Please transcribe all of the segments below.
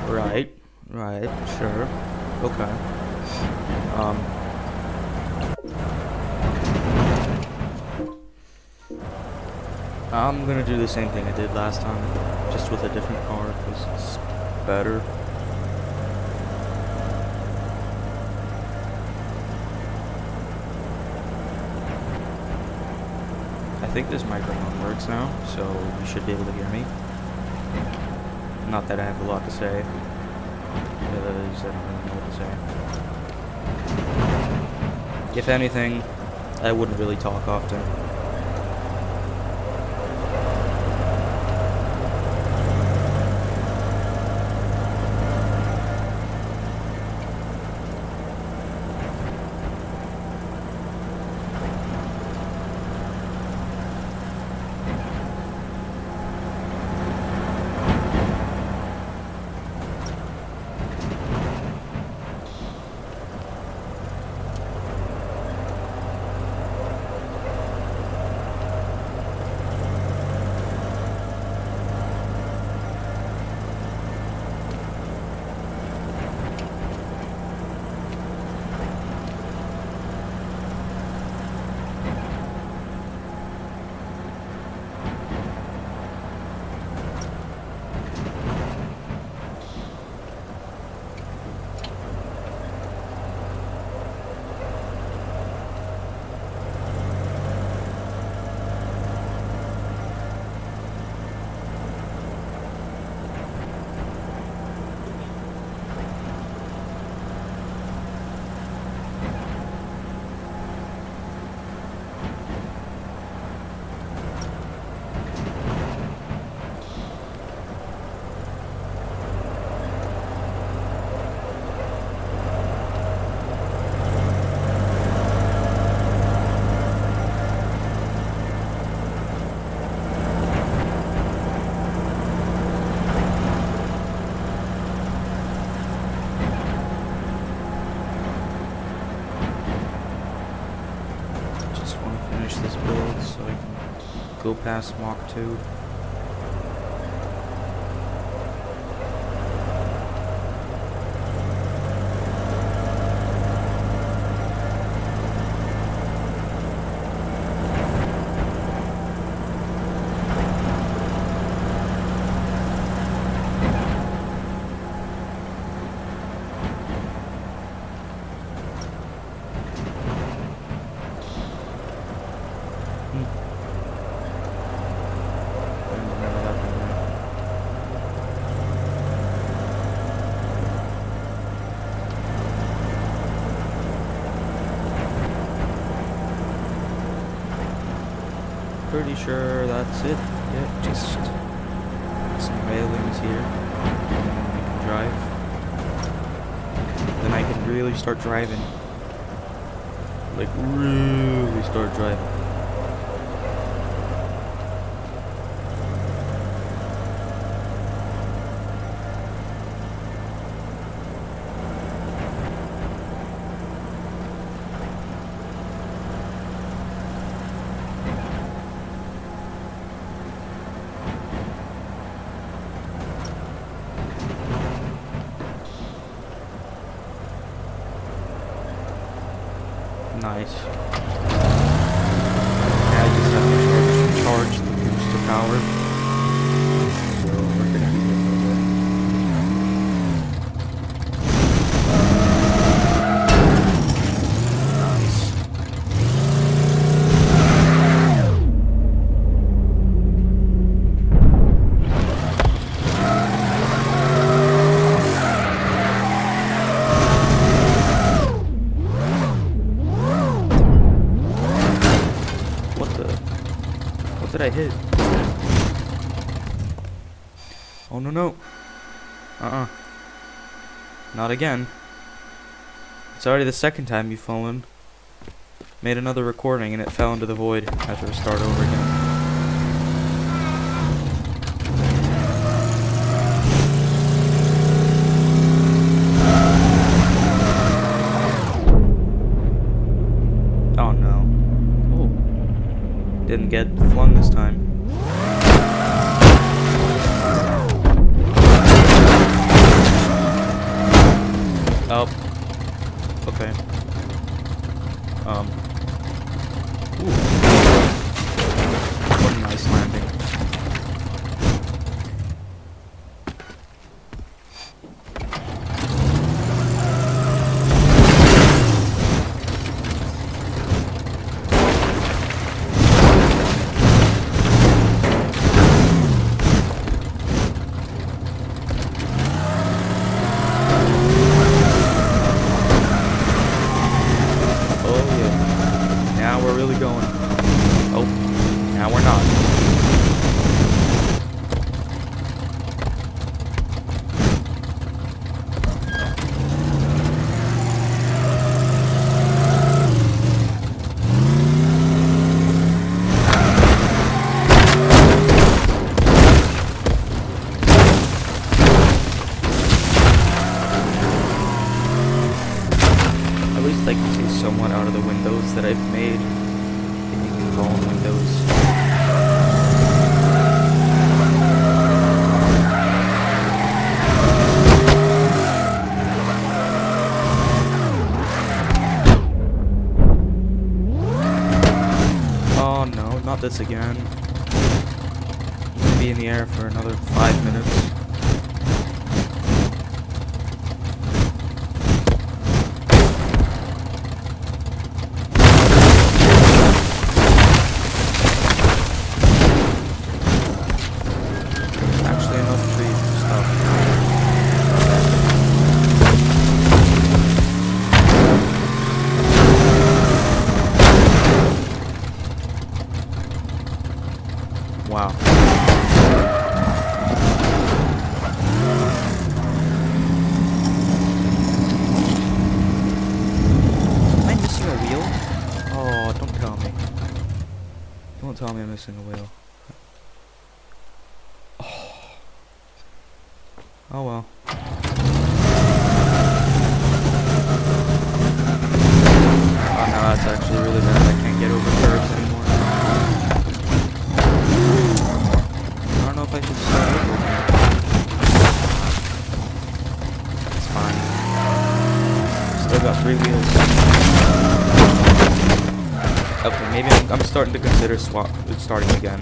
Right. Right. Sure. Okay. I'm gonna do the same thing I did last time, just with a different car, because it's better. I think this microphone works now, so you should be able to hear me. Not that I have a lot to say, because I don't really know what to say. If anything, I wouldn't really talk often. This build so I can go past Mach 2. Pretty sure that's it. Yep, just some railings here, and then we can drive. Then I can really start driving. Like, really start driving. Nice. Yeah, I just have to charge the booster power. So we're gonna be good with it. Nice. What did I hit? Oh no no. Not again. It's already the second time you've fallen. Made another recording and it fell into the void. I have to restart over again. Oh no. Oh. Didn't get flung this time. not? At least I can see somewhat out of the windows that I've made. If you can call them windows. Oh no, not this again. I'll be in the air for another 5 minutes. Actually, enough trees and stuff. Wow. Am I missing a wheel? Oh, don't tell me. Don't tell me I'm missing a wheel. Oh well. Oh no, that's actually really bad. I can't get over curves anymore. I don't know if I should start over again. It's fine. Still got 3 wheels. Okay, maybe I'm starting to consider starting again.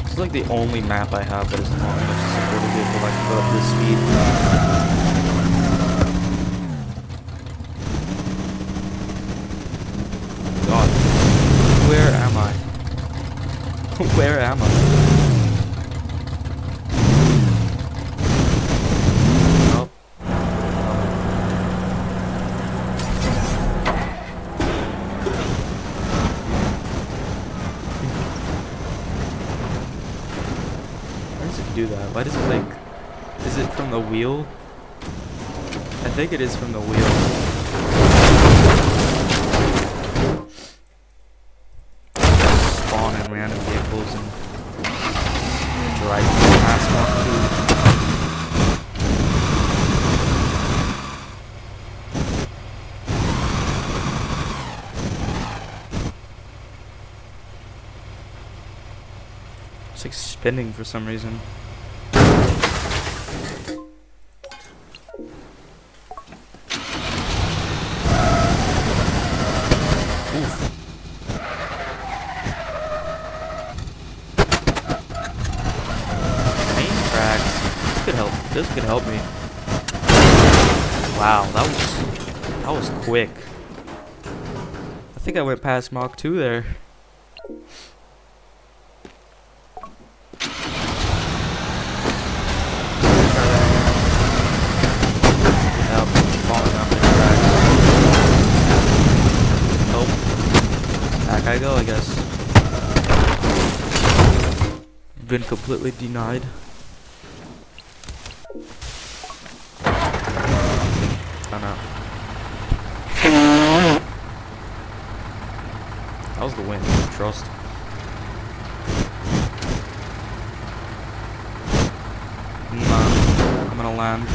This is like the only map I have that is long enough to support a vehicle that can go up this speed. God, where am I? Where am I? Oh. Why does it do that? Why does it like... Is it from the wheel? I think it is from the wheel. Spawn in random vehicles and drive past Mach 2. It's like spinning for some reason. Oof. Train tracks. This could help me. Wow, that was quick. I think I went past Mach 2 there. I go, I guess. Been completely denied. Oh no. That was the wind, trust. I'm gonna land.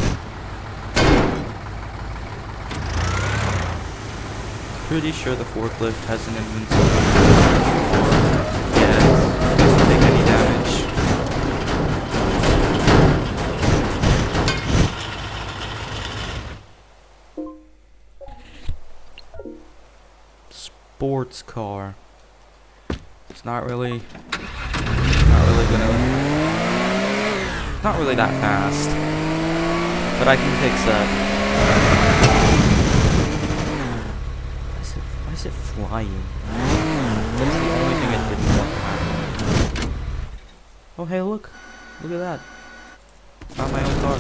Pretty sure the forklift has an invincible. Yeah, it doesn't take any damage. Sports car. It's not really Not really that fast, but I can fix that. Why is it flying? That's the only thing it didn't want to happen. Oh hey, look at that. Found my own car.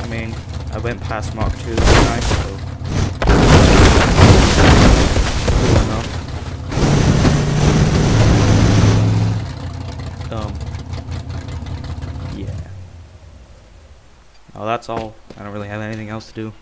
I mean, I went past Mach 2 tonight, so yeah. Oh, that's all. I don't really have anything else to do.